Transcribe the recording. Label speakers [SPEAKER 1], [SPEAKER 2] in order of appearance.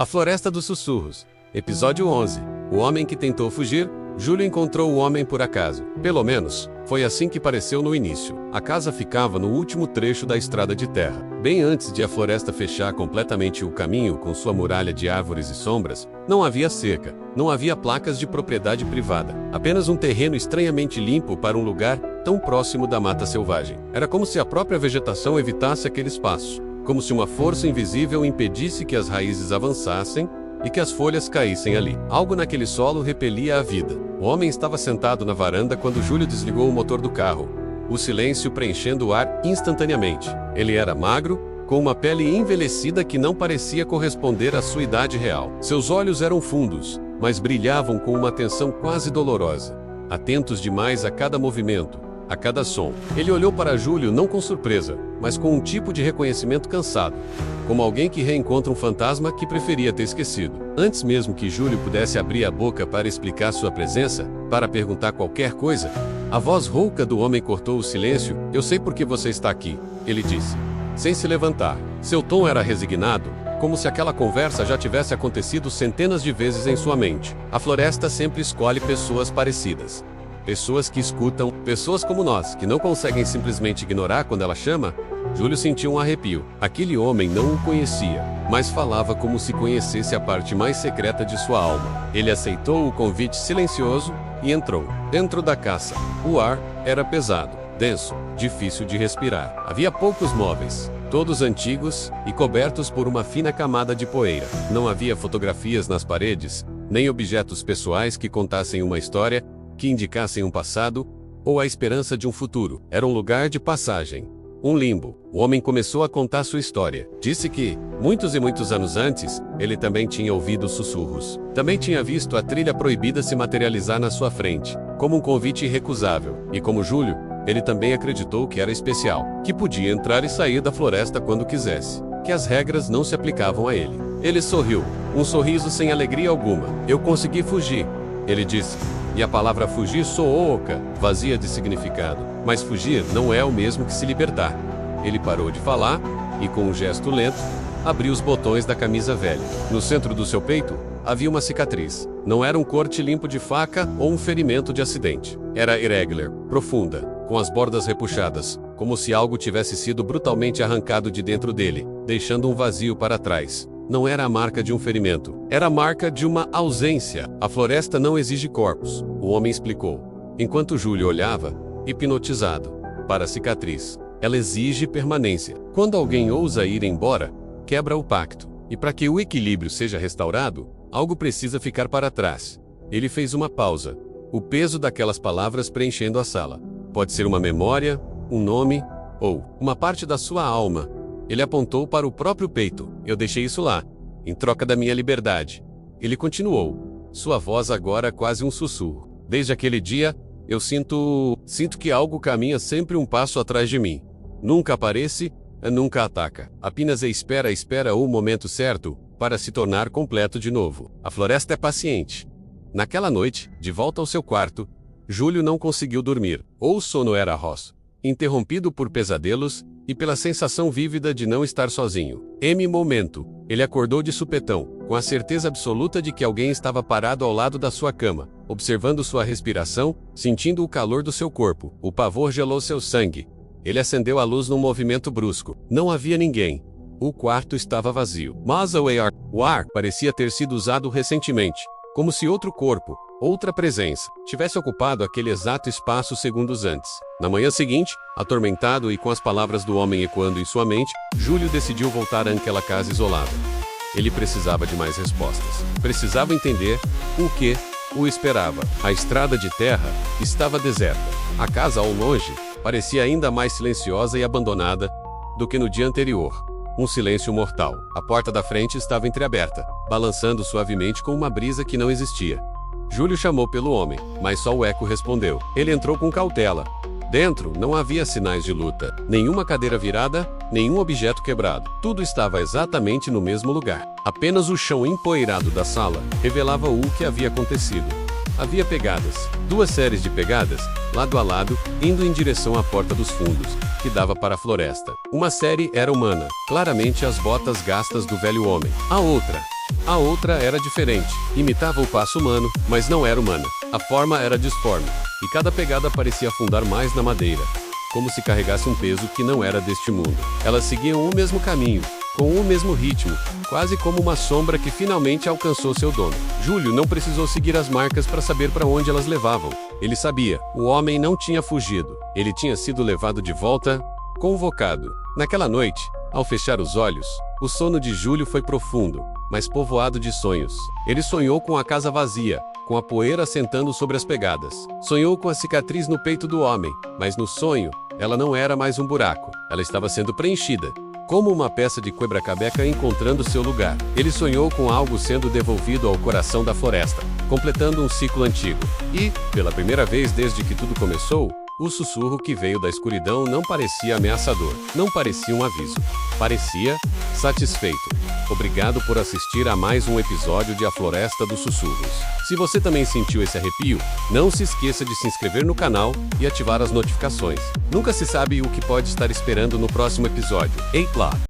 [SPEAKER 1] A Floresta dos Sussurros. Episódio 11. O homem que tentou fugir. Júlio encontrou o homem por acaso. Pelo menos, foi assim que pareceu no início. A casa ficava no último trecho da estrada de terra, bem antes de a floresta fechar completamente o caminho com sua muralha de árvores e sombras. Não havia cerca, não havia placas de propriedade privada, apenas um terreno estranhamente limpo para um lugar tão próximo da mata selvagem. Era como se a própria vegetação evitasse aquele espaço, como se uma força invisível impedisse que as raízes avançassem e que as folhas caíssem ali. Algo naquele solo repelia a vida. O homem estava sentado na varanda quando Júlio desligou o motor do carro, o silêncio preenchendo o ar instantaneamente. Ele era magro, com uma pele envelhecida que não parecia corresponder à sua idade real. Seus olhos eram fundos, mas brilhavam com uma atenção quase dolorosa, atentos demais a cada movimento, a cada som. Ele olhou para Júlio não com surpresa, mas com um tipo de reconhecimento cansado, como alguém que reencontra um fantasma que preferia ter esquecido. Antes mesmo que Júlio pudesse abrir a boca para explicar sua presença, para perguntar qualquer coisa, a voz rouca do homem cortou o silêncio. "Eu sei por que você está aqui", ele disse, sem se levantar. Seu tom era resignado, como se aquela conversa já tivesse acontecido centenas de vezes em sua mente. A floresta sempre escolhe pessoas parecidas. Pessoas que escutam, pessoas como nós, que não conseguem simplesmente ignorar quando ela chama. Júlio sentiu um arrepio. Aquele homem não o conhecia, mas falava como se conhecesse a parte mais secreta de sua alma. Ele aceitou o convite silencioso e entrou. Dentro da casa, o ar era pesado, denso, difícil de respirar. Havia poucos móveis, todos antigos e cobertos por uma fina camada de poeira. Não havia fotografias nas paredes, nem objetos pessoais que contassem uma história, que indicassem um passado ou a esperança de um futuro. Era um lugar de passagem, um limbo. O homem começou a contar sua história. Disse que, muitos e muitos anos antes, ele também tinha ouvido sussurros. Também tinha visto a trilha proibida se materializar na sua frente, como um convite irrecusável. E como Júlio, ele também acreditou que era especial, que podia entrar e sair da floresta quando quisesse, que as regras não se aplicavam a ele. Ele sorriu, um sorriso sem alegria alguma. "Eu consegui fugir", ele disse. E a palavra fugir soou oca, vazia de significado. Mas fugir não é o mesmo que se libertar. Ele parou de falar e, com um gesto lento, abriu os botões da camisa velha. No centro do seu peito, havia uma cicatriz. Não era um corte limpo de faca ou um ferimento de acidente. Era irregular, profunda, com as bordas repuxadas, como se algo tivesse sido brutalmente arrancado de dentro dele, deixando um vazio para trás. Não era a marca de um ferimento, era a marca de uma ausência. A floresta não exige corpos, o homem explicou, enquanto Júlio olhava, hipnotizado, para a cicatriz. Ela exige permanência. Quando alguém ousa ir embora, quebra o pacto. E para que o equilíbrio seja restaurado, algo precisa ficar para trás. Ele fez uma pausa, o peso daquelas palavras preenchendo a sala. Pode ser uma memória, um nome, ou uma parte da sua alma. Ele apontou para o próprio peito. "Eu deixei isso lá, em troca da minha liberdade." Ele continuou, sua voz agora quase um sussurro. "Desde aquele dia, eu sinto que algo caminha sempre um passo atrás de mim. Nunca aparece, nunca ataca. Apenas espera o momento certo para se tornar completo de novo. A floresta é paciente." Naquela noite, de volta ao seu quarto, Júlio não conseguiu dormir. Ou o sono era arroz, interrompido por pesadelos, e pela sensação vívida de não estar sozinho. Momento, ele acordou de supetão, com a certeza absoluta de que alguém estava parado ao lado da sua cama, observando sua respiração, sentindo o calor do seu corpo. O pavor gelou seu sangue. Ele acendeu a luz num movimento brusco. Não havia ninguém. O quarto estava vazio. Mas o ar parecia ter sido usado recentemente, como se outro corpo, outra presença, tivesse ocupado aquele exato espaço segundos antes. Na manhã seguinte, atormentado e com as palavras do homem ecoando em sua mente, Júlio decidiu voltar àquela casa isolada. Ele precisava de mais respostas. Precisava entender o que o esperava. A estrada de terra estava deserta. A casa ao longe parecia ainda mais silenciosa e abandonada do que no dia anterior. Um silêncio mortal. A porta da frente estava entreaberta, balançando suavemente com uma brisa que não existia. Júlio chamou pelo homem, mas só o eco respondeu. Ele entrou com cautela. Dentro não havia sinais de luta, nenhuma cadeira virada, nenhum objeto quebrado. Tudo estava exatamente no mesmo lugar. Apenas o chão empoeirado da sala revelava o que havia acontecido. Havia pegadas, 2 séries de pegadas, lado a lado, indo em direção à porta dos fundos, que dava para a floresta. Uma série era humana, claramente as botas gastas do velho homem. A outra A outra era diferente. Imitava o passo humano, mas não era humana. A forma era disforme, e cada pegada parecia afundar mais na madeira, como se carregasse um peso que não era deste mundo. Elas seguiam o mesmo caminho, com o mesmo ritmo, quase como uma sombra que finalmente alcançou seu dono. Júlio não precisou seguir as marcas para saber para onde elas levavam. Ele sabia, o homem não tinha fugido. Ele tinha sido levado de volta, convocado. Naquela noite, ao fechar os olhos, o sono de Júlio foi profundo, mas povoado de sonhos. Ele sonhou com a casa vazia, com a poeira assentando sobre as pegadas. Sonhou com a cicatriz no peito do homem, mas no sonho, ela não era mais um buraco. Ela estava sendo preenchida, como uma peça de quebra-cabeça encontrando seu lugar. Ele sonhou com algo sendo devolvido ao coração da floresta, completando um ciclo antigo. E, pela primeira vez desde que tudo começou, o sussurro que veio da escuridão não parecia ameaçador, não parecia um aviso. Parecia satisfeito. Obrigado por assistir a mais um episódio de A Floresta dos Sussurros. Se você também sentiu esse arrepio, não se esqueça de se inscrever no canal e ativar as notificações. Nunca se sabe o que pode estar esperando no próximo episódio. Ei lá!